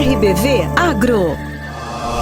RBV Agro.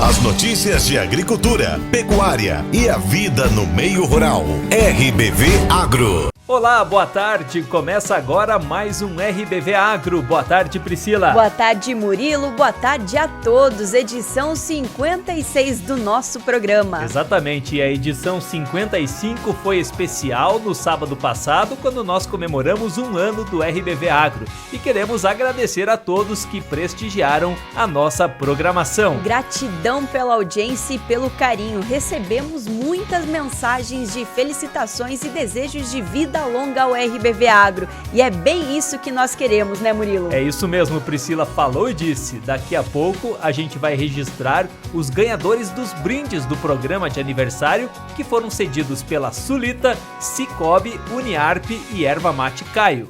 As notícias de agricultura, pecuária e a vida no meio rural. RBV Agro. Olá, boa tarde. Começa agora mais um RBV Agro. Boa tarde, Priscila. Boa tarde, Murilo. Boa tarde a todos. Edição 56 do nosso programa. Exatamente. E a edição 55 foi especial no sábado passado, quando nós comemoramos um ano do RBV Agro. E queremos agradecer a todos que prestigiaram a nossa programação. Gratidão pela audiência e pelo carinho. Recebemos muitas mensagens de felicitações e desejos de vida longa ao RBV Agro. E é bem isso que nós queremos, né, Murilo? É isso mesmo, Priscila falou e disse. Daqui a pouco a gente vai registrar os ganhadores dos brindes do programa de aniversário que foram cedidos pela Sulita, Cicobi, Uniarp e Erva Mate Caio.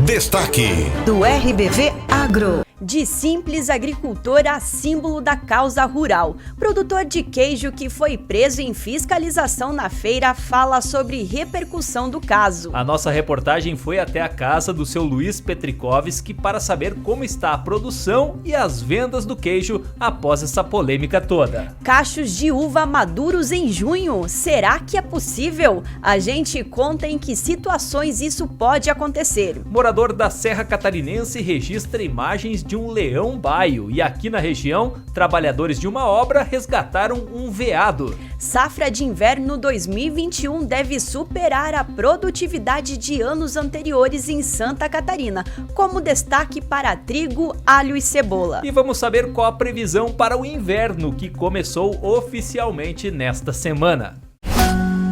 Destaque do RBV Agro. De simples agricultor a símbolo da causa rural. Produtor de queijo que foi preso em fiscalização na feira fala sobre repercussão do caso. A nossa reportagem foi até a casa do seu Luiz Petrikovski para saber como está a produção e as vendas do queijo após essa polêmica toda. Cachos de uva maduros em junho. Será que é possível? A gente conta em que situações isso pode acontecer. Morador da Serra Catarinense registra imagens de um leão baio e aqui na região, trabalhadores de uma obra resgataram um veado. Safra de inverno 2021 deve superar a produtividade de anos anteriores em Santa Catarina, como destaque para trigo, alho e cebola. E vamos saber qual a previsão para o inverno que começou oficialmente nesta semana.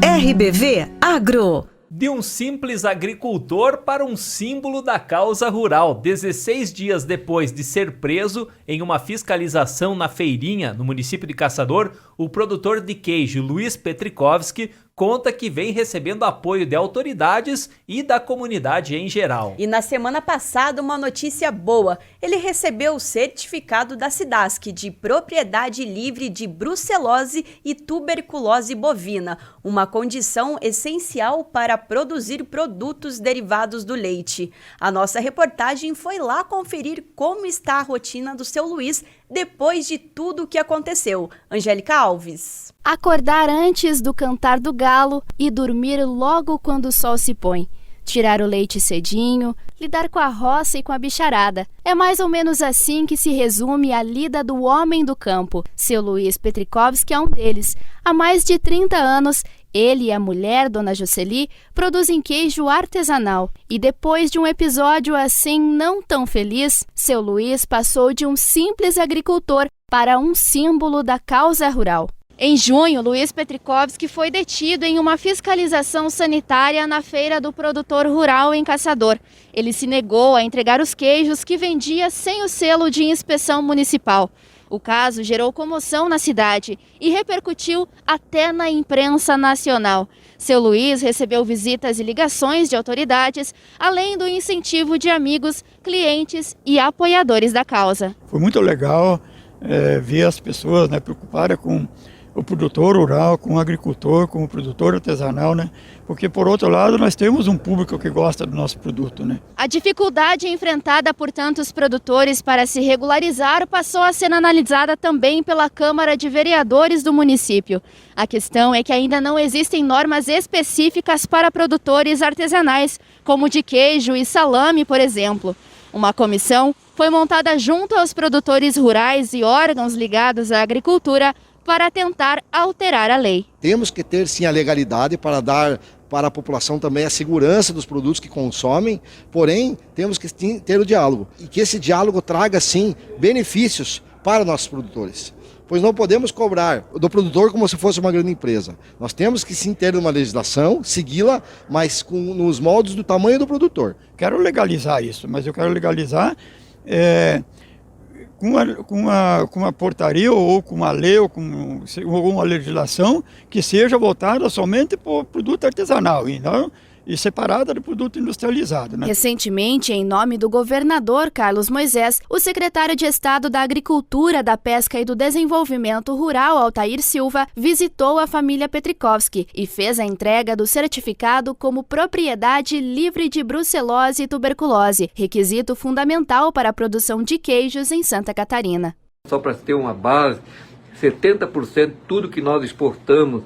RBV Agro. De um simples agricultor para um símbolo da causa rural. 16 dias depois de ser preso em uma fiscalização na Feirinha, no município de Caçador, o produtor de queijo Luiz Petrikovski conta que vem recebendo apoio de autoridades e da comunidade em geral. E na semana passada, uma notícia boa. Ele recebeu o certificado da SIDASC de propriedade livre de brucelose e tuberculose bovina, uma condição essencial para produzir produtos derivados do leite. A nossa reportagem foi lá conferir como está a rotina do seu Luiz depois de tudo o que aconteceu. Angélica Alves. Acordar antes do cantar do galo e dormir logo quando o sol se põe. Tirar o leite cedinho, lidar com a roça e com a bicharada. É mais ou menos assim que se resume a lida do homem do campo. Seu Luiz Petrikovski é um deles. Há mais de 30 anos, ele e a mulher, Dona Jocely, produzem queijo artesanal. E depois de um episódio assim não tão feliz, seu Luiz passou de um simples agricultor para um símbolo da causa rural. Em junho, Luiz Petrikovski foi detido em uma fiscalização sanitária na feira do produtor rural em Caçador. Ele se negou a entregar os queijos que vendia sem o selo de inspeção municipal. O caso gerou comoção na cidade e repercutiu até na imprensa nacional. Seu Luiz recebeu visitas e ligações de autoridades, além do incentivo de amigos, clientes e apoiadores da causa. Foi muito legal ver as pessoas preocupadas com o produtor rural, com o agricultor, com o produtor artesanal, Porque, por outro lado, nós temos um público que gosta do nosso produto, A dificuldade enfrentada por tantos produtores para se regularizar passou a ser analisada também pela Câmara de Vereadores do município. A questão é que ainda não existem normas específicas para produtores artesanais, como de queijo e salame, por exemplo. Uma comissão foi montada junto aos produtores rurais e órgãos ligados à agricultura para tentar alterar a lei. Temos que ter sim a legalidade para dar para a população também a segurança dos produtos que consomem, porém temos que ter o diálogo e que esse diálogo traga sim benefícios para nossos produtores. Pois não podemos cobrar do produtor como se fosse uma grande empresa. Nós temos que sim ter uma legislação, segui-la, mas nos moldes do tamanho do produtor. Quero legalizar isso, mas eu quero legalizar com uma portaria ou com uma lei ou com uma legislação que seja voltada somente para o produto artesanal e não e separada do produto industrializado, né? Recentemente, em nome do governador Carlos Moisés, o secretário de Estado da Agricultura, da Pesca e do Desenvolvimento Rural, Altair Silva, visitou a família Petrikovski e fez a entrega do certificado como propriedade livre de brucelose e tuberculose, requisito fundamental para a produção de queijos em Santa Catarina. Só para ter uma base, 70% de tudo que nós exportamos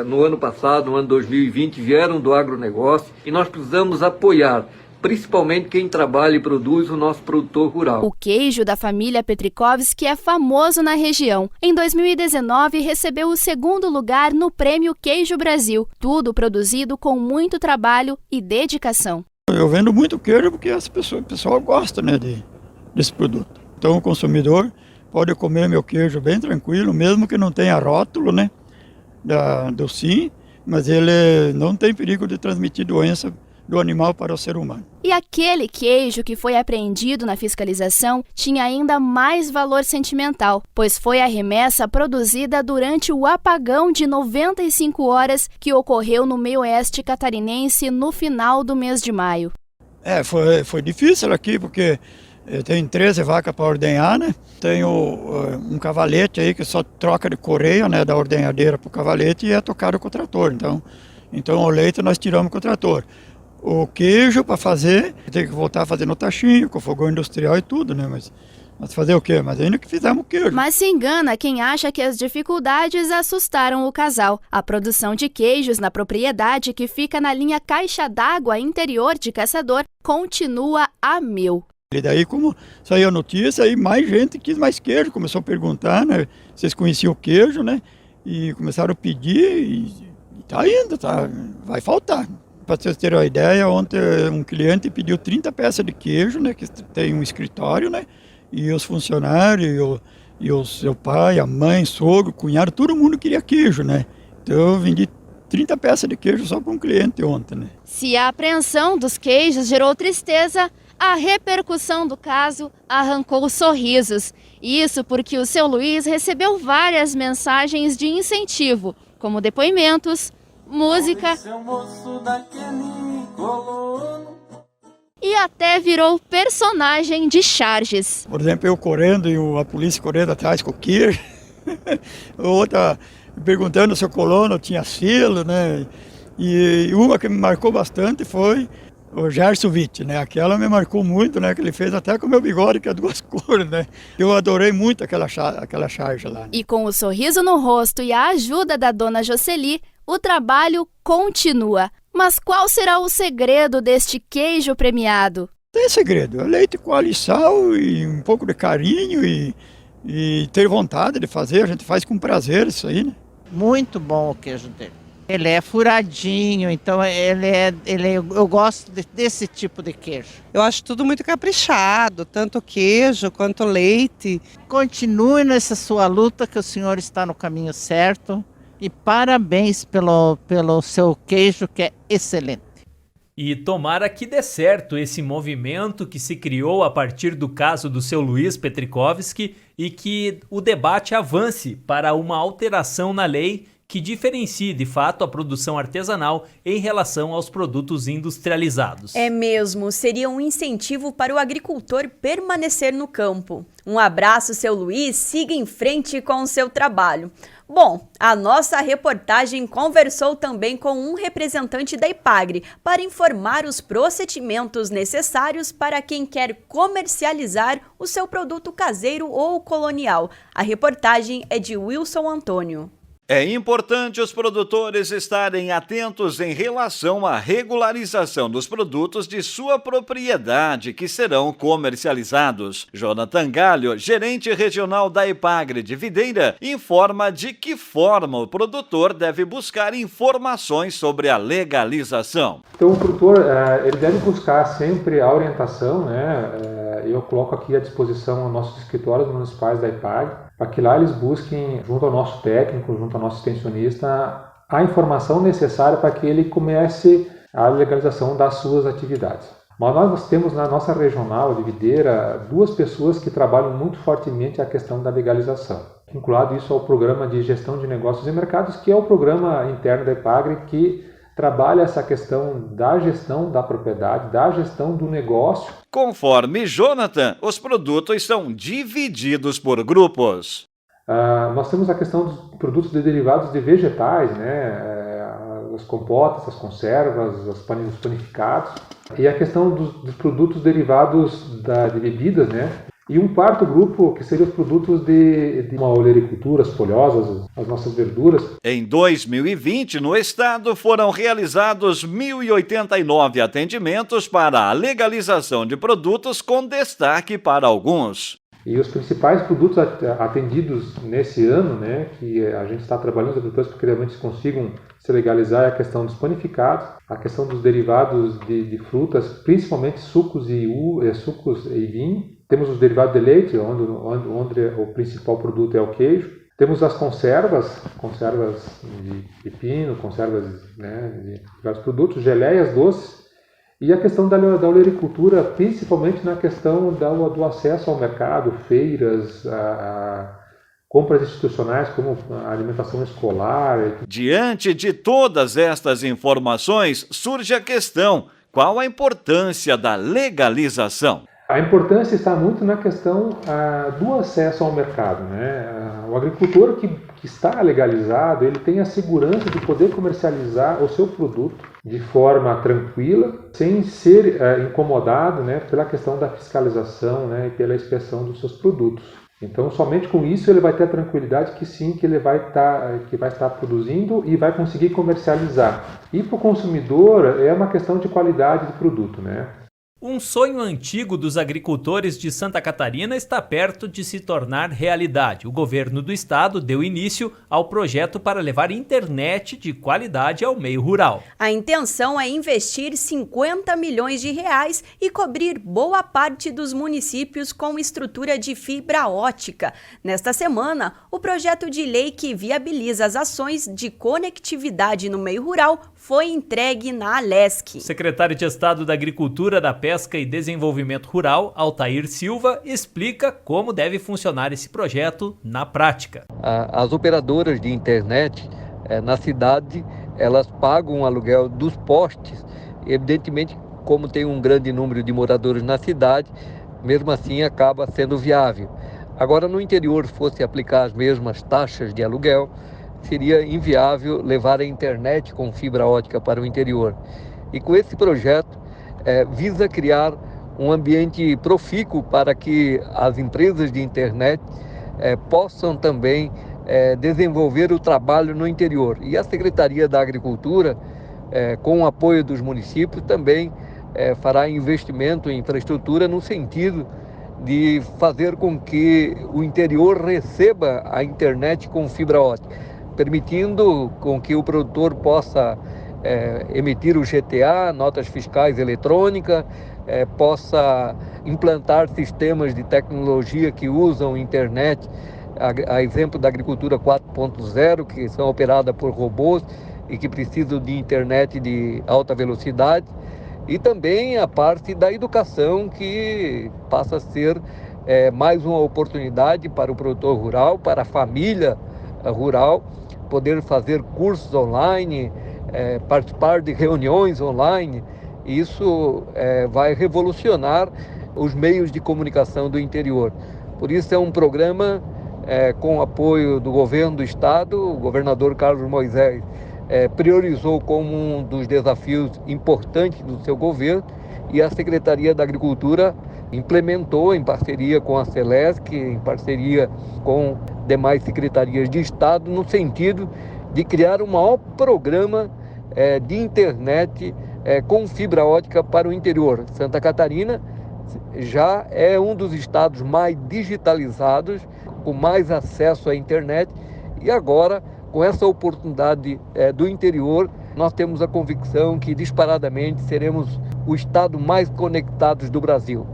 no ano passado, no ano 2020, vieram do agronegócio e nós precisamos apoiar, principalmente quem trabalha e produz, o nosso produtor rural. O queijo da família Petrikovski é famoso na região. Em 2019, recebeu o 2º lugar no Prêmio Queijo Brasil, tudo produzido com muito trabalho e dedicação. Eu vendo muito queijo porque o pessoal gosta, né, desse produto. Então o consumidor pode comer meu queijo bem tranquilo, mesmo que não tenha rótulo, né, do SIM, mas ele não tem perigo de transmitir doença do animal para o ser humano. E aquele queijo que foi apreendido na fiscalização tinha ainda mais valor sentimental, pois foi a remessa produzida durante o apagão de 95 horas que ocorreu no meio-oeste catarinense no final do mês de maio. Foi difícil aqui, porque tem 13 vacas para ordenhar, né? Tenho um cavalete aí que só troca de correia, né, da ordenhadeira para o cavalete e é tocado com o trator. Então o leite nós tiramos com o trator. O queijo para fazer, tem que voltar a fazer no tachinho, com fogão industrial e tudo, né? Mas fazer o quê? Mas ainda que fizemos o queijo. Mas se engana quem acha que as dificuldades assustaram o casal. A produção de queijos na propriedade, que fica na linha Caixa d'Água interior de Caçador, continua a mil. E daí, como saiu a notícia, aí mais gente quis mais queijo, começou a perguntar, né? Vocês conheciam o queijo, né? E começaram a pedir e tá indo, vai faltar. Para vocês terem uma ideia, ontem um cliente pediu 30 peças de queijo, né? Que tem um escritório, né? E os funcionários, e o seu pai, a mãe, sogro, cunhado, todo mundo queria queijo, né? Então eu vendi 30 peças de queijo só para um cliente ontem, né? Se a apreensão dos queijos gerou tristeza, a repercussão do caso arrancou sorrisos. Isso porque o seu Luiz recebeu várias mensagens de incentivo, como depoimentos, música e até virou personagem de charges. Por exemplo, eu correndo e a polícia correndo atrás com o queijo. Outra perguntando se o colono tinha selo, né? E uma que me marcou bastante foi o Gerson Witt, né? Aquela me marcou muito, né? Que ele fez até com o meu bigode, que é 2 cores, né? Eu adorei muito aquela charge lá. Né? E com o sorriso no rosto e a ajuda da dona Jocely, o trabalho continua. Mas qual será o segredo deste queijo premiado? Tem segredo, é leite com alho e sal e um pouco de carinho e ter vontade de fazer, a gente faz com prazer isso aí, né? Muito bom o queijo dele. Ele é furadinho, então eu gosto desse tipo de queijo. Eu acho tudo muito caprichado, tanto queijo quanto leite. Continue nessa sua luta, que o senhor está no caminho certo. E parabéns pelo seu queijo, que é excelente. E tomara que dê certo esse movimento que se criou a partir do caso do seu Luiz Petrikovski e que o debate avance para uma alteração na lei que diferencie, de fato, a produção artesanal em relação aos produtos industrializados. É mesmo, seria um incentivo para o agricultor permanecer no campo. Um abraço, seu Luiz, siga em frente com o seu trabalho. Bom, a nossa reportagem conversou também com um representante da Ipagre para informar os procedimentos necessários para quem quer comercializar o seu produto caseiro ou colonial. A reportagem é de Wilson Antônio. É importante os produtores estarem atentos em relação à regularização dos produtos de sua propriedade que serão comercializados. Jonathan Galho, gerente regional da Ipagre de Videira, informa de que forma o produtor deve buscar informações sobre a legalização. Então o produtor ele deve buscar sempre a orientação, né? Eu coloco aqui à disposição os nossos escritórios municipais da Ipagre, para que lá eles busquem, junto ao nosso técnico, junto ao nosso extensionista, a informação necessária para que ele comece a legalização das suas atividades. Mas nós temos na nossa regional de Videira 2 pessoas que trabalham muito fortemente a questão da legalização. Vinculado isso ao programa de gestão de negócios e mercados, que é o programa interno da Ipagre que trabalha essa questão da gestão da propriedade, da gestão do negócio. Conforme Jonathan, os produtos são divididos por grupos. Nós temos a questão dos produtos derivados de vegetais, né? As compotas, as conservas, os panificados, e a questão dos produtos derivados de bebidas, né? E um quarto grupo que seria os produtos de uma olericultura, as folhosas, as nossas verduras. Em 2020, no estado, foram realizados 1.089 atendimentos para a legalização de produtos, com destaque para alguns. E os principais produtos atendidos nesse ano, né, que a gente está trabalhando os agricultores para que realmente consigam se legalizar, é a questão dos panificados, a questão dos derivados de frutas, principalmente sucos e vinho. Temos os derivados de leite, onde o principal produto é o queijo. Temos as conservas de pepino, conservas, né, de vários produtos, geleias, doces. E a questão da olericultura, principalmente na questão do acesso ao mercado, feiras, compras institucionais, como a alimentação escolar. Diante de todas estas informações, surge a questão: qual a importância da legalização? A importância está muito na questão do acesso ao mercado, né? O agricultor que está legalizado, ele tem a segurança de poder comercializar o seu produto de forma tranquila, sem ser incomodado, né, pela questão da fiscalização, né, e pela inspeção dos seus produtos. Então, somente com isso ele vai ter a tranquilidade que sim, que ele vai estar produzindo e vai conseguir comercializar. E para o consumidor é uma questão de qualidade do produto, né? Um sonho antigo dos agricultores de Santa Catarina está perto de se tornar realidade. O governo do estado deu início ao projeto para levar internet de qualidade ao meio rural. A intenção é investir 50 milhões de reais e cobrir boa parte dos municípios com estrutura de fibra ótica. Nesta semana, o projeto de lei que viabiliza as ações de conectividade no meio rural foi entregue na Alesc. O secretário de Estado da Agricultura, da Pesca e Desenvolvimento Rural, Altair Silva, explica como deve funcionar esse projeto na prática. As operadoras de internet na cidade, elas pagam o aluguel dos postes. Evidentemente, como tem um grande número de moradores na cidade, mesmo assim acaba sendo viável. Agora, no interior, se fosse aplicar as mesmas taxas de aluguel, seria inviável levar a internet com fibra ótica para o interior. E com esse projeto, visa criar um ambiente profícuo para que as empresas de internet possam também desenvolver o trabalho no interior. E a Secretaria da Agricultura, com o apoio dos municípios, também fará investimento em infraestrutura no sentido de fazer com que o interior receba a internet com fibra ótica, permitindo com que o produtor possa emitir o GTA, notas fiscais eletrônicas, possa implantar sistemas de tecnologia que usam internet, a exemplo da agricultura 4.0, que são operadas por robôs e que precisam de internet de alta velocidade, e também a parte da educação, que passa a ser mais uma oportunidade para o produtor rural, para a família rural, poder fazer cursos online, participar de reuniões online. Isso vai revolucionar os meios de comunicação do interior. Por isso é um programa com o apoio do governo do estado. O governador Carlos Moisés priorizou como um dos desafios importantes do seu governo, e a Secretaria da Agricultura implementou em parceria com a Celesc, em parceria com demais secretarias de Estado, no sentido de criar o maior programa de internet com fibra ótica para o interior. Santa Catarina já é um dos estados mais digitalizados, com mais acesso à internet, e agora, com essa oportunidade do interior, nós temos a convicção que disparadamente seremos o estado mais conectado do Brasil.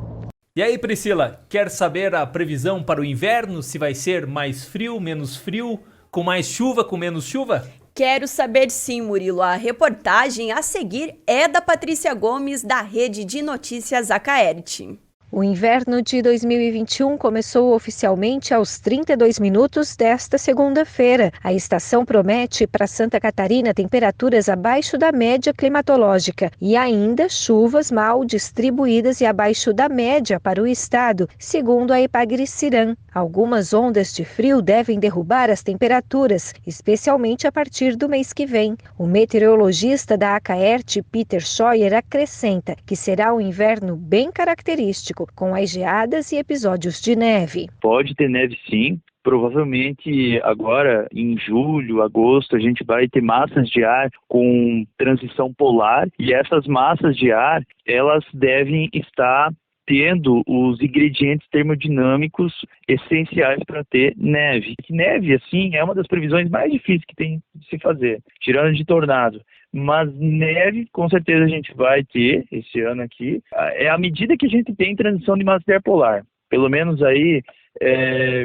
E aí, Priscila, quer saber a previsão para o inverno? Se vai ser mais frio, menos frio, com mais chuva, com menos chuva? Quero saber sim, Murilo. A reportagem a seguir é da Patrícia Gomes, da Rede de Notícias Acaerte. O inverno de 2021 começou oficialmente aos 32 minutos desta segunda-feira. A estação promete para Santa Catarina temperaturas abaixo da média climatológica e ainda chuvas mal distribuídas e abaixo da média para o estado, segundo a Ipagre-Ciram. Algumas ondas de frio devem derrubar as temperaturas, especialmente a partir do mês que vem. O meteorologista da Acaerte, Peter Scheuer, acrescenta que será um inverno bem característico, com as geadas e episódios de neve. Pode ter neve sim. Provavelmente agora em julho, agosto, a gente vai ter massas de ar com transição polar e essas massas de ar, elas devem estar tendo os ingredientes termodinâmicos essenciais para ter neve. Neve, assim, é uma das previsões mais difíceis que tem de se fazer, tirando de tornado. Mas neve, com certeza a gente vai ter esse ano aqui. É à medida que a gente tem transição de massa de ar polar. Pelo menos aí,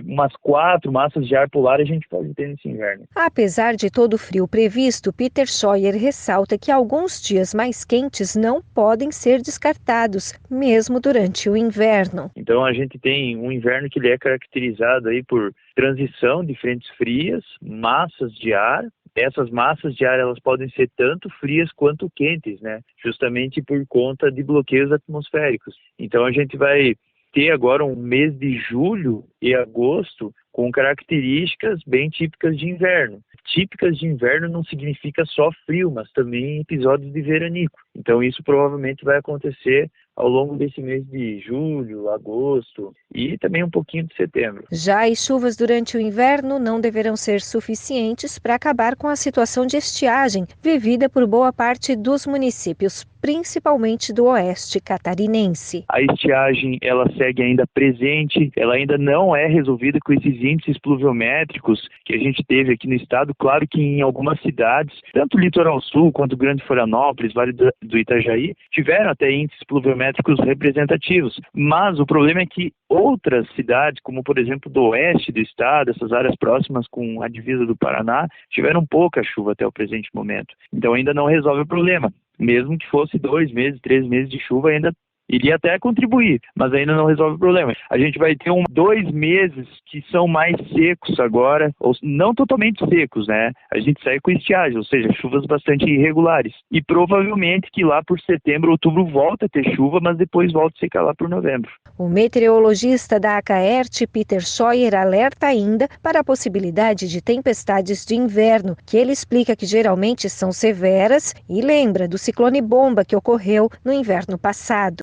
umas 4 massas de ar polar a gente pode ter nesse inverno. Apesar de todo o frio previsto, Peter Scheuer ressalta que alguns dias mais quentes não podem ser descartados, mesmo durante o inverno. Então a gente tem um inverno que ele é caracterizado aí por transição de frentes frias, massas de ar. Essas massas de ar elas podem ser tanto frias quanto quentes, né? Justamente por conta de bloqueios atmosféricos. Então a gente vai ter agora um mês de julho e agosto com características bem típicas de inverno. Típicas de inverno não significa só frio, mas também episódios de veranico. Então isso provavelmente vai acontecer ao longo desse mês de julho, agosto e também um pouquinho de setembro. Já as chuvas durante o inverno não deverão ser suficientes para acabar com a situação de estiagem vivida por boa parte dos municípios, principalmente do oeste catarinense. A estiagem ela segue ainda presente, ela ainda não é resolvida com esses índices pluviométricos que a gente teve aqui no estado. Claro que em algumas cidades, tanto o Litoral Sul quanto Grande Florianópolis, Vale do Itajaí, tiveram até índices pluviométricos representativos, mas o problema é que outras cidades, como por exemplo do oeste do estado, essas áreas próximas com a divisa do Paraná, tiveram pouca chuva até o presente momento. Então ainda não resolve o problema. Mesmo que fosse 2 meses, 3 meses de chuva, ainda iria até contribuir, mas ainda não resolve o problema. A gente vai ter 2 meses que são mais secos agora, ou não totalmente secos, né? A gente sai com estiagem, ou seja, chuvas bastante irregulares. E provavelmente que lá por setembro, outubro volta a ter chuva, mas depois volta a secar lá por novembro. O meteorologista da Acaerte, Peter Scheuer, alerta ainda para a possibilidade de tempestades de inverno, que ele explica que geralmente são severas e lembra do ciclone bomba que ocorreu no inverno passado.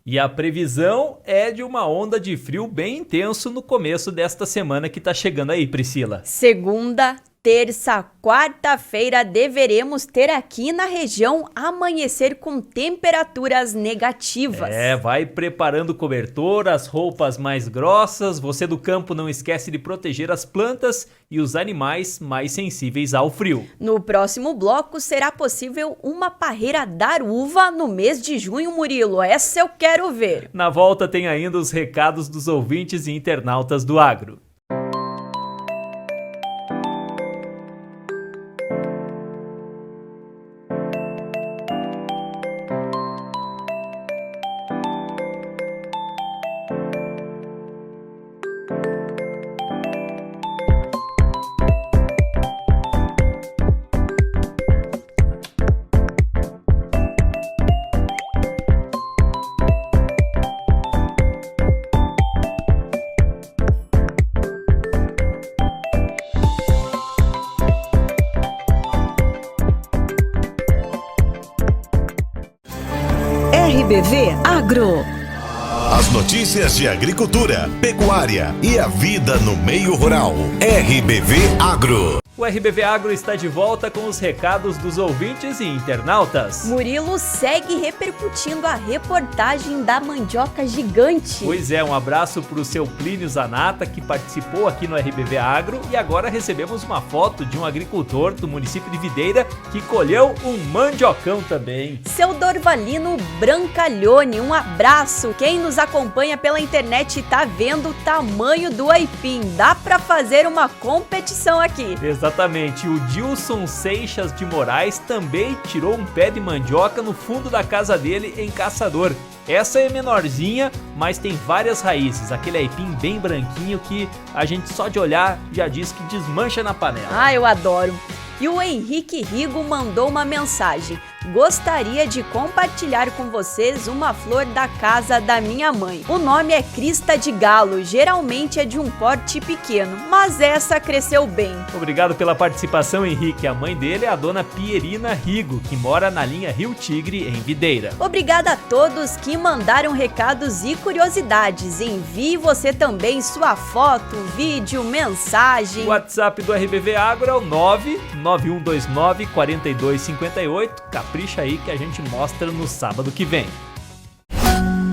E a previsão é de uma onda de frio bem intenso no começo desta semana que tá chegando aí, Priscila. Segunda, terça, quarta-feira deveremos ter aqui na região amanhecer com temperaturas negativas. Vai preparando o cobertor, as roupas mais grossas. Você do campo não esquece de proteger as plantas e os animais mais sensíveis ao frio. No próximo bloco será possível uma parreira dar uva no mês de junho, Murilo. Essa eu quero ver. Na volta tem ainda os recados dos ouvintes e internautas do agro. RBV Agro. As notícias de agricultura, pecuária e a vida no meio rural. RBV Agro. O RBV Agro está de volta com os recados dos ouvintes e internautas. Murilo segue repercutindo a reportagem da mandioca gigante. Pois é, um abraço para o seu Plínio Zanata, que participou aqui no RBV Agro, e agora recebemos uma foto de um agricultor do município de Videira que colheu um mandiocão também. Seu Dorvalino Brancalhone, um abraço. Quem nos acompanha pela internet está vendo o tamanho do aipim. Dá para fazer uma competição aqui. Exatamente, o Dilson Seixas de Moraes também tirou um pé de mandioca no fundo da casa dele em Caçador. Essa é menorzinha, mas tem várias raízes, aquele aipim bem branquinho que a gente só de olhar já diz que desmancha na panela. Ah, eu adoro! E o Henrique Rigo mandou uma mensagem. Gostaria de compartilhar com vocês uma flor da casa da minha mãe. O nome é crista de galo, geralmente é de um porte pequeno, mas essa cresceu bem. Obrigado pela participação, Henrique. A mãe dele é a dona Pierina Rigo, que mora na linha Rio Tigre, em Videira. Obrigada a todos que mandaram recados e curiosidades. Envie você também sua foto, vídeo, mensagem. O WhatsApp do RBV Agro é o 99129-4258. Capricha aí que a gente mostra no sábado que vem.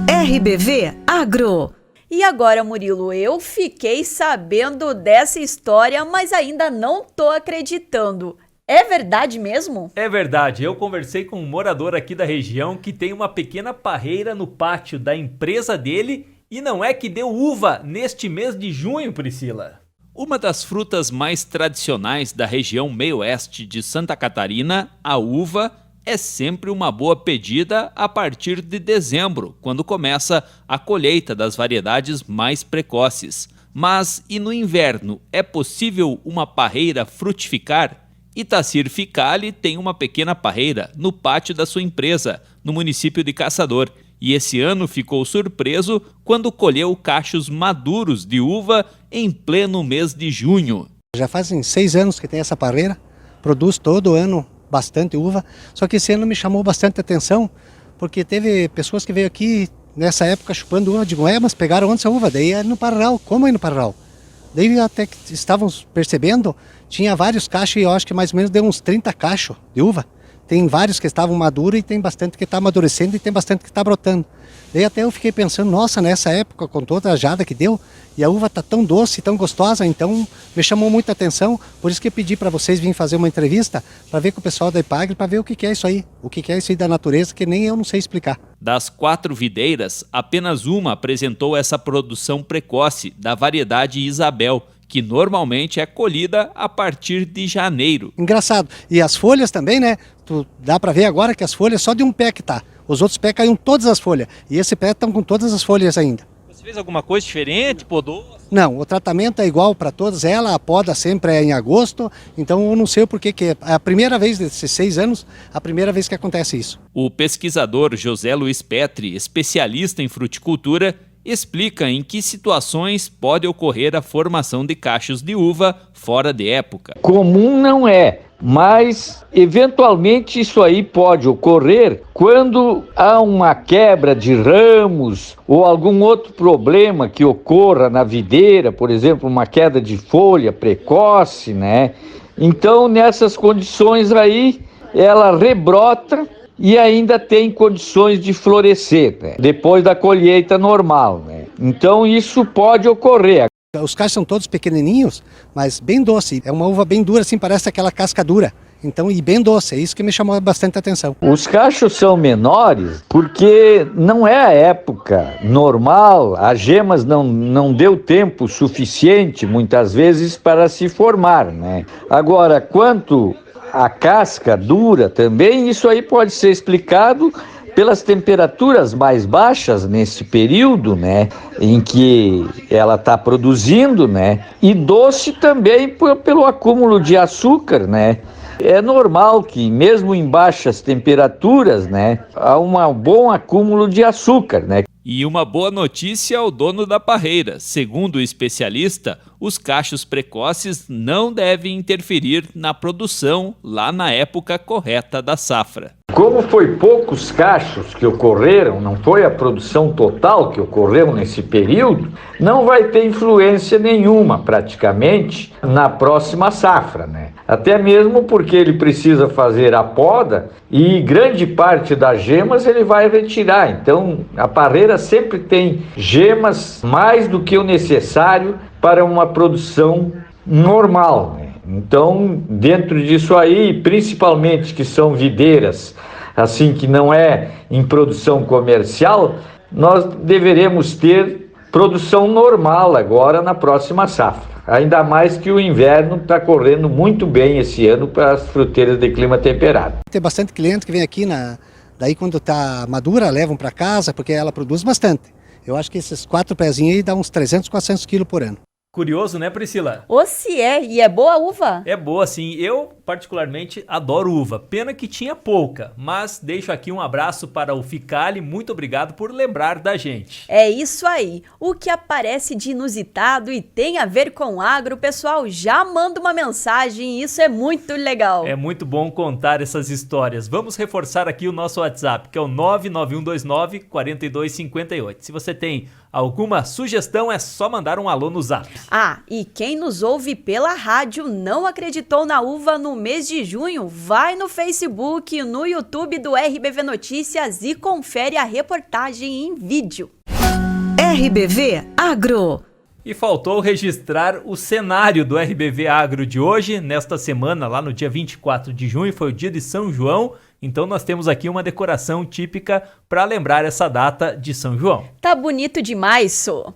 RBV Agro. E agora, Murilo, eu fiquei sabendo dessa história, mas ainda não tô acreditando. É verdade mesmo? É verdade, eu conversei com um morador aqui da região que tem uma pequena parreira no pátio da empresa dele e não é que deu uva neste mês de junho, Priscila. Uma das frutas mais tradicionais da região meio-oeste de Santa Catarina, a uva, é sempre uma boa pedida a partir de dezembro, quando começa a colheita das variedades mais precoces. Mas e no inverno, é possível uma parreira frutificar? Itacir Ficali tem uma pequena parreira no pátio da sua empresa, no município de Caçador, e esse ano ficou surpreso quando colheu cachos maduros de uva em pleno mês de junho. Já fazem 6 anos que tem essa parreira, produz todo ano bastante uva, só que esse ano me chamou bastante atenção, porque teve pessoas que veio aqui nessa época chupando uva, digo, mas pegaram onde essa uva? Daí é no Parral, como é no Parral? Daí até que estávamos percebendo, tinha vários cachos e eu acho que mais ou menos deu uns 30 cachos de uva. Tem vários que estavam maduros e tem bastante que está amadurecendo e tem bastante que está brotando. Daí até eu fiquei pensando, nossa, nessa época, com toda a jada que deu, e a uva está tão doce, tão gostosa, então me chamou muita atenção, por isso que eu pedi para vocês virem fazer uma entrevista, para ver com o pessoal da IPAGRE, para ver o que é isso aí, o que é isso aí da natureza, que nem eu não sei explicar. Das 4 videiras, apenas uma apresentou essa produção precoce da variedade Isabel, que normalmente é colhida a partir de janeiro. Engraçado. E as folhas também, né? Dá para ver agora que as folhas só de um pé que tá. Os outros pés caíram todas as folhas. E esse pé estão com todas as folhas ainda. Você fez alguma coisa diferente? Podou? Não, o tratamento é igual para todas. A poda sempre é em agosto. Então eu não sei o porquê que é a primeira vez desses 6 anos, a primeira vez que acontece isso. O pesquisador José Luiz Petri, especialista em fruticultura, explica em que situações pode ocorrer a formação de cachos de uva fora de época. Comum não é, mas eventualmente isso aí pode ocorrer quando há uma quebra de ramos ou algum outro problema que ocorra na videira, por exemplo, uma queda de folha precoce, né? Então, nessas condições aí, ela rebrota e ainda tem condições de florescer, né? Depois da colheita normal, né? Então isso pode ocorrer. Os cachos são todos pequenininhos, mas bem doce. É uma uva bem dura, assim, parece aquela casca dura. Então, e bem doce, é isso que me chamou bastante atenção. Os cachos são menores porque não é a época normal, as gemas não deu tempo suficiente, muitas vezes, para se formar, né? Agora, quanto a casca dura também, isso aí pode ser explicado pelas temperaturas mais baixas nesse período, né, em que ela está produzindo, né, e doce também pelo acúmulo de açúcar, né. É normal que mesmo em baixas temperaturas, né, há um bom acúmulo de açúcar, né. E uma boa notícia ao dono da parreira. Segundo o especialista, os cachos precoces não devem interferir na produção lá na época correta da safra. Como foi poucos cachos que ocorreram, não foi a produção total que ocorreu nesse período, não vai ter influência nenhuma praticamente na próxima safra, né? Até mesmo porque ele precisa fazer a poda e grande parte das gemas ele vai retirar. Então a parreira sempre tem gemas mais do que o necessário para uma produção normal, né? Então, dentro disso aí, principalmente que são videiras, assim que não é em produção comercial, nós deveremos ter produção normal agora na próxima safra. Ainda mais que o inverno está correndo muito bem esse ano para as fruteiras de clima temperado. Tem bastante cliente que vem aqui, daí quando está madura, levam para casa, porque ela produz bastante. Eu acho que esses 4 pezinhos aí dá uns 300, 400 quilos por ano. Curioso, né, Priscila? Ô, se é, e é boa a uva? É boa, sim. Eu, particularmente, adoro uva. Pena que tinha pouca, mas deixo aqui um abraço para o Ficali. Muito obrigado por lembrar da gente. É isso aí. O que aparece de inusitado e tem a ver com agro, pessoal, já manda uma mensagem. Isso é muito legal. É muito bom contar essas histórias. Vamos reforçar aqui o nosso WhatsApp, que é o 99129-4258. Se você tem alguma sugestão, é só mandar um alô no Zap. Ah, e quem nos ouve pela rádio não acreditou na uva no mês de junho? Vai no Facebook, no YouTube do RBV Notícias e confere a reportagem em vídeo. RBV Agro. E faltou registrar o cenário do RBV Agro de hoje. Nesta semana, lá no dia 24 de junho, foi o dia de São João. Então nós temos aqui uma decoração típica para lembrar essa data de São João. Tá bonito demais, Sô.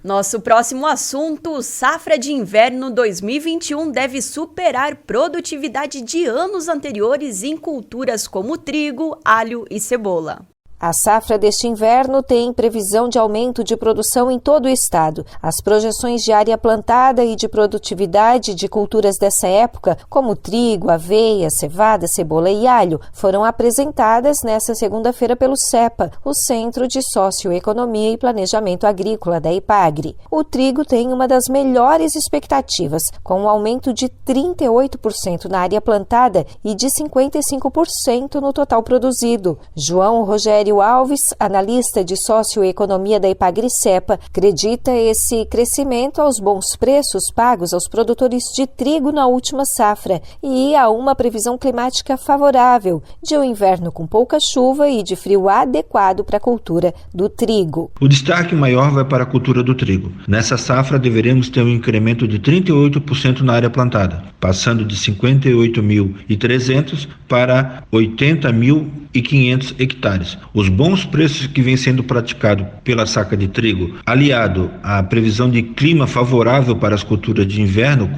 Nosso próximo assunto, safra de inverno 2021 deve superar produtividade de anos anteriores em culturas como trigo, alho e cebola. A safra deste inverno tem previsão de aumento de produção em todo o estado. As projeções de área plantada e de produtividade de culturas dessa época, como trigo, aveia, cevada, cebola e alho, foram apresentadas nesta segunda-feira pelo CEPA, o Centro de Socioeconomia e Planejamento Agrícola da IPAGRE. O trigo tem uma das melhores expectativas, com um aumento de 38% na área plantada e de 55% no total produzido. João Rogério Alves, analista de socioeconomia da IPAGRE-CEPA, acredita esse crescimento aos bons preços pagos aos produtores de trigo na última safra e a uma previsão climática favorável, de um inverno com pouca chuva e de frio adequado para a cultura do trigo. O destaque maior vai para a cultura do trigo. Nessa safra deveremos ter um incremento de 38% na área plantada, passando de 58.300 para 80.500 hectares. Os bons preços que vêm sendo praticados pela saca de trigo, aliado à previsão de clima favorável para as culturas de inverno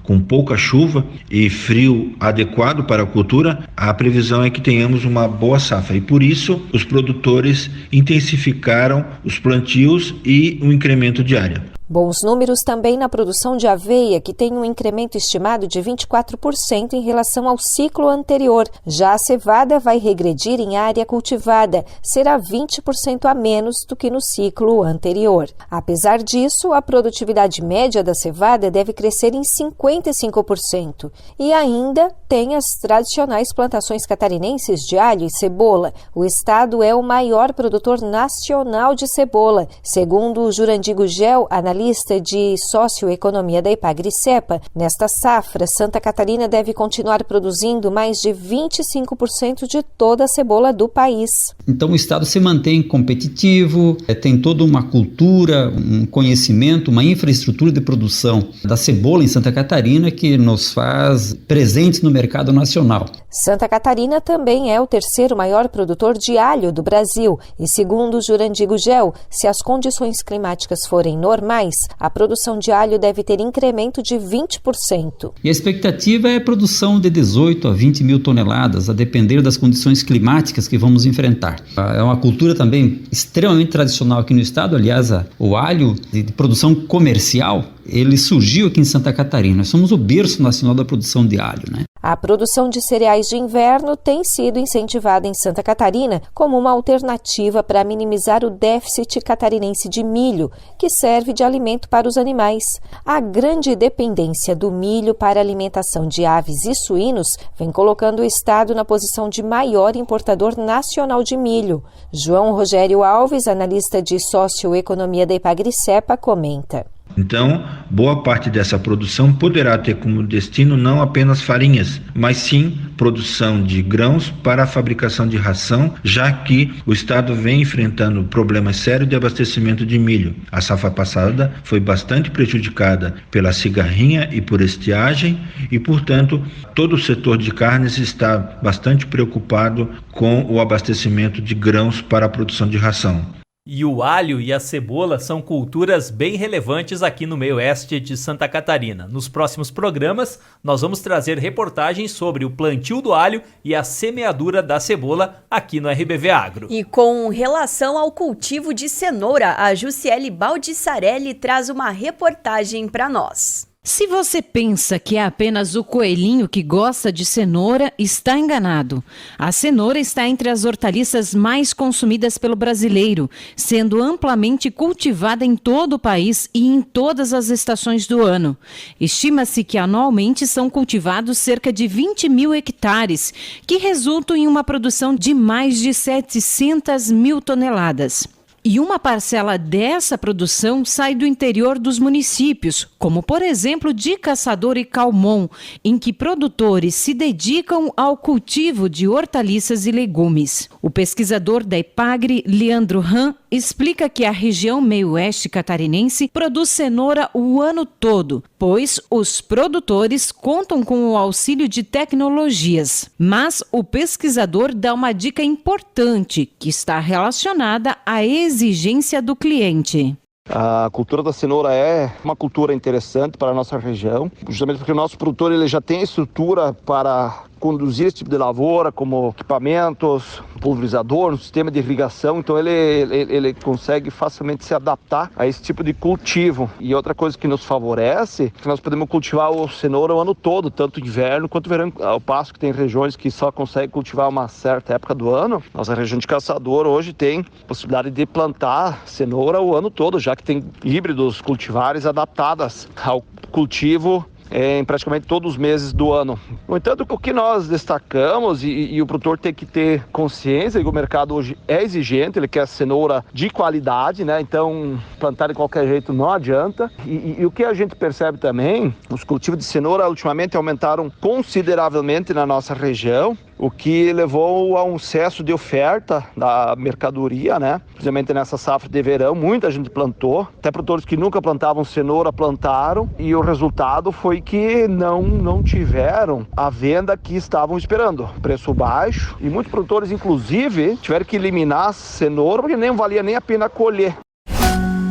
com pouca chuva e frio adequado para a cultura, a previsão é que tenhamos uma boa safra. E por isso, os produtores intensificaram os plantios e o incremento de área. Bons números também na produção de aveia, que tem um incremento estimado de 24% em relação ao ciclo anterior. Já a cevada vai regredir em área cultivada, será 20% a menos do que no ciclo anterior. Apesar disso, a produtividade média da cevada deve crescer em 55%. E ainda tem as tradicionais plantações catarinenses de alho e cebola. O estado é o maior produtor nacional de cebola. Segundo o Jurandir Gugel, analista de socioeconomia da IPAGRE-CEPA, nesta safra, Santa Catarina deve continuar produzindo mais de 25% de toda a cebola do país. Então o estado se mantém competitivo, tem toda uma cultura, um conhecimento, uma infraestrutura de produção da cebola em Santa Catarina que nos faz presentes no mercado nacional. Santa Catarina também é o terceiro maior produtor de alho do Brasil e, segundo Jurandir Gugel, se as condições climáticas forem normais, a produção de alho deve ter incremento de 20%. E a expectativa é a produção de 18 a 20 mil toneladas, a depender das condições climáticas que vamos enfrentar. É uma cultura também extremamente tradicional aqui no estado, aliás, o alho de produção comercial, ele surgiu aqui em Santa Catarina. Nós somos o berço nacional da produção de alho, né? A produção de cereais de inverno tem sido incentivada em Santa Catarina como uma alternativa para minimizar o déficit catarinense de milho, que serve de alimento para os animais. A grande dependência do milho para a alimentação de aves e suínos vem colocando o estado na posição de maior importador nacional de milho. João Rogério Alves, analista de socioeconomia da IPAGRE-CEPA, comenta. Então, boa parte dessa produção poderá ter como destino não apenas farinhas, mas sim produção de grãos para a fabricação de ração, já que o estado vem enfrentando problemas sérios de abastecimento de milho. A safra passada foi bastante prejudicada pela cigarrinha e por estiagem e, portanto, todo o setor de carnes está bastante preocupado com o abastecimento de grãos para a produção de ração. E o alho e a cebola são culturas bem relevantes aqui no meio oeste de Santa Catarina. Nos próximos programas, nós vamos trazer reportagens sobre o plantio do alho e a semeadura da cebola aqui no RBV Agro. E com relação ao cultivo de cenoura, a Jussiele Baldissarelli traz uma reportagem para nós. Se você pensa que é apenas o coelhinho que gosta de cenoura, está enganado. A cenoura está entre as hortaliças mais consumidas pelo brasileiro, sendo amplamente cultivada em todo o país e em todas as estações do ano. Estima-se que anualmente são cultivados cerca de 20 mil hectares, que resultam em uma produção de mais de 700 mil toneladas. E uma parcela dessa produção sai do interior dos municípios, como por exemplo de Caçador e Calmon, em que produtores se dedicam ao cultivo de hortaliças e legumes. O pesquisador da Epagre, Leandro Ram, explica que a região meio-oeste catarinense produz cenoura o ano todo, pois os produtores contam com o auxílio de tecnologias. Mas o pesquisador dá uma dica importante, que está relacionada à exigência do cliente. A cultura da cenoura é uma cultura interessante para a nossa região, justamente porque o nosso produtor ele já tem estrutura para conduzir esse tipo de lavoura, como equipamentos, pulverizador, um sistema de irrigação, então ele consegue facilmente se adaptar a esse tipo de cultivo. E outra coisa que nos favorece é que nós podemos cultivar o cenoura o ano todo, tanto inverno quanto verão, ao passo que tem regiões que só conseguem cultivar uma certa época do ano. Nossa região de Caçador hoje tem possibilidade de plantar cenoura o ano todo, já que tem híbridos cultivares adaptadas ao cultivo em praticamente todos os meses do ano. No entanto, o que nós destacamos e o produtor tem que ter consciência que o mercado hoje é exigente, ele quer cenoura de qualidade, né? Então plantar de qualquer jeito não adianta. E o que a gente percebe também, os cultivos de cenoura ultimamente aumentaram consideravelmente na nossa região, o que levou a um excesso de oferta da mercadoria, né? Principalmente nessa safra de verão, muita gente plantou, até produtores que nunca plantavam cenoura plantaram, e o resultado foi que não tiveram a venda que estavam esperando, preço baixo, e muitos produtores inclusive tiveram que eliminar a cenoura porque nem valia nem a pena colher.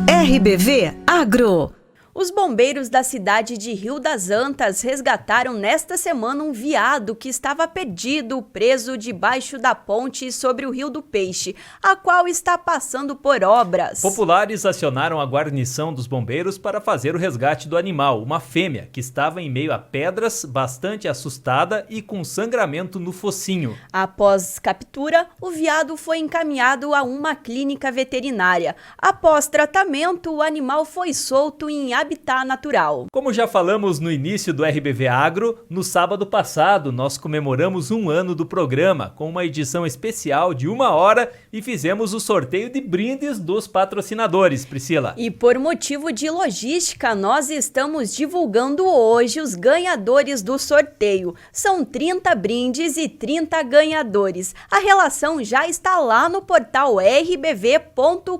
RBV Agro. Os bombeiros da cidade de Rio das Antas resgataram nesta semana um veado que estava perdido, preso debaixo da ponte sobre o Rio do Peixe, a qual está passando por obras. Populares acionaram a guarnição dos bombeiros para fazer o resgate do animal, uma fêmea que estava em meio a pedras, bastante assustada e com sangramento no focinho. Após captura, o veado foi encaminhado a uma clínica veterinária. Após tratamento, o animal foi solto em habitat natural. Como já falamos no início do RBV Agro, no sábado passado nós comemoramos 1 ano do programa com uma edição especial de 1 hora e fizemos o sorteio de brindes dos patrocinadores, Priscila. E por motivo de logística, nós estamos divulgando hoje os ganhadores do sorteio. São 30 brindes e 30 ganhadores. A relação já está lá no portal rbv.com.br.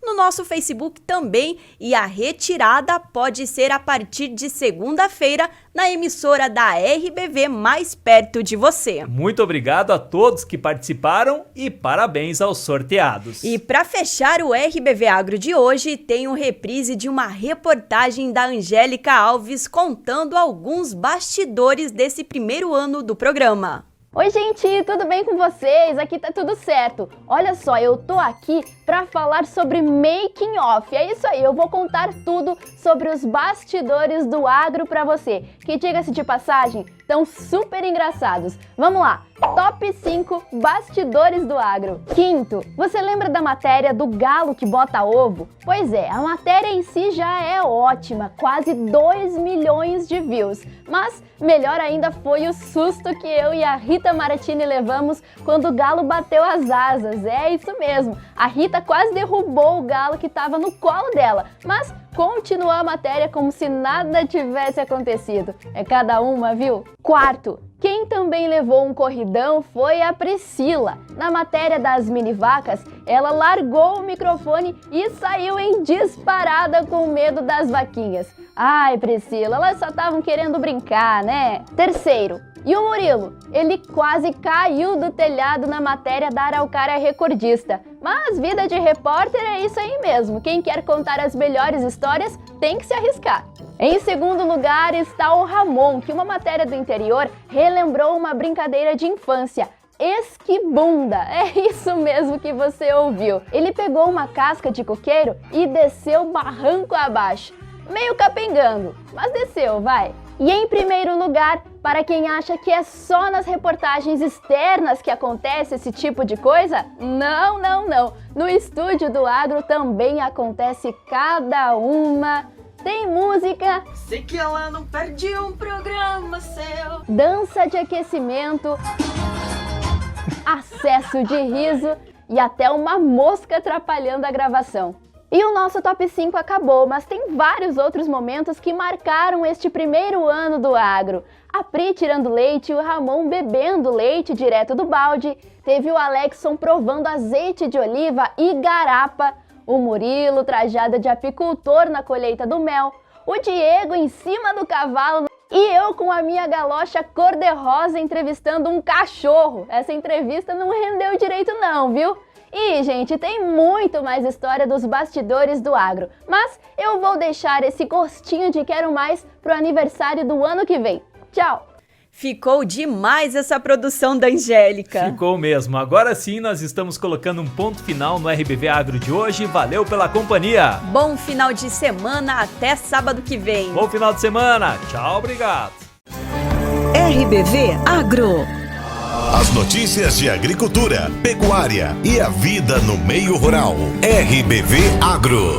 No nosso Facebook também, e a retirada pode ser a partir de segunda-feira na emissora da RBV mais perto de você. Muito obrigado a todos que participaram e parabéns aos sorteados. E para fechar o RBV Agro de hoje, tem um reprise de uma reportagem da Angélica Alves contando alguns bastidores desse primeiro ano do programa. Oi gente, tudo bem com vocês? Aqui tá tudo certo. Olha só, eu tô aqui para falar sobre making off. É isso aí, eu vou contar tudo sobre os bastidores do agro para você, que diga-se de passagem, estão super engraçados. Vamos lá, top 5 bastidores do agro. Quinto, você lembra da matéria do galo que bota ovo? Pois é, a matéria em si já é ótima, quase 2 milhões de views. Mas melhor ainda foi o susto que eu e a Rita Maratini levamos quando o galo bateu as asas. É isso mesmo, a Rita quase derrubou o galo que estava no colo dela, mas continuou a matéria como se nada tivesse acontecido. É cada uma, viu? Quarto, quem também levou um corridão foi a Priscila. Na matéria das mini vacas, ela largou o microfone e saiu em disparada com medo das vaquinhas. Ai, Priscila, elas só estavam querendo brincar, né? Terceiro, E o Murilo? Ele quase caiu do telhado na matéria da Araucária Recordista. Mas vida de repórter é isso aí mesmo. Quem quer contar as melhores histórias tem que se arriscar. Em segundo lugar está o Ramon, que uma matéria do interior relembrou uma brincadeira de infância. Esquibunda, é isso mesmo que você ouviu. Ele pegou uma casca de coqueiro e desceu barranco abaixo. Meio capengando, mas desceu, vai. E em primeiro lugar, para quem acha que é só nas reportagens externas que acontece esse tipo de coisa, não. No estúdio do Agro também acontece cada uma. Tem música, sei que ela não perde um programa seu, dança de aquecimento, acesso de riso e até uma mosca atrapalhando a gravação. E o nosso Top 5 acabou, mas tem vários outros momentos que marcaram este primeiro ano do Agro. A Pri tirando leite, o Ramon bebendo leite direto do balde, teve o Alexson provando azeite de oliva e garapa, o Murilo trajado de apicultor na colheita do mel, o Diego em cima do cavalo e eu com a minha galocha cor-de-rosa entrevistando um cachorro. Essa entrevista não rendeu direito não, viu? E, gente, tem muito mais história dos bastidores do agro, mas eu vou deixar esse gostinho de quero mais pro aniversário do ano que vem. Tchau! Ficou demais essa produção da Angélica. Ficou mesmo. Agora sim, nós estamos colocando um ponto final no RBV Agro de hoje. Valeu pela companhia. Bom final de semana, até sábado que vem. Bom final de semana. Tchau, obrigado. RBV Agro. As notícias de agricultura, pecuária e a vida no meio rural. RBV Agro.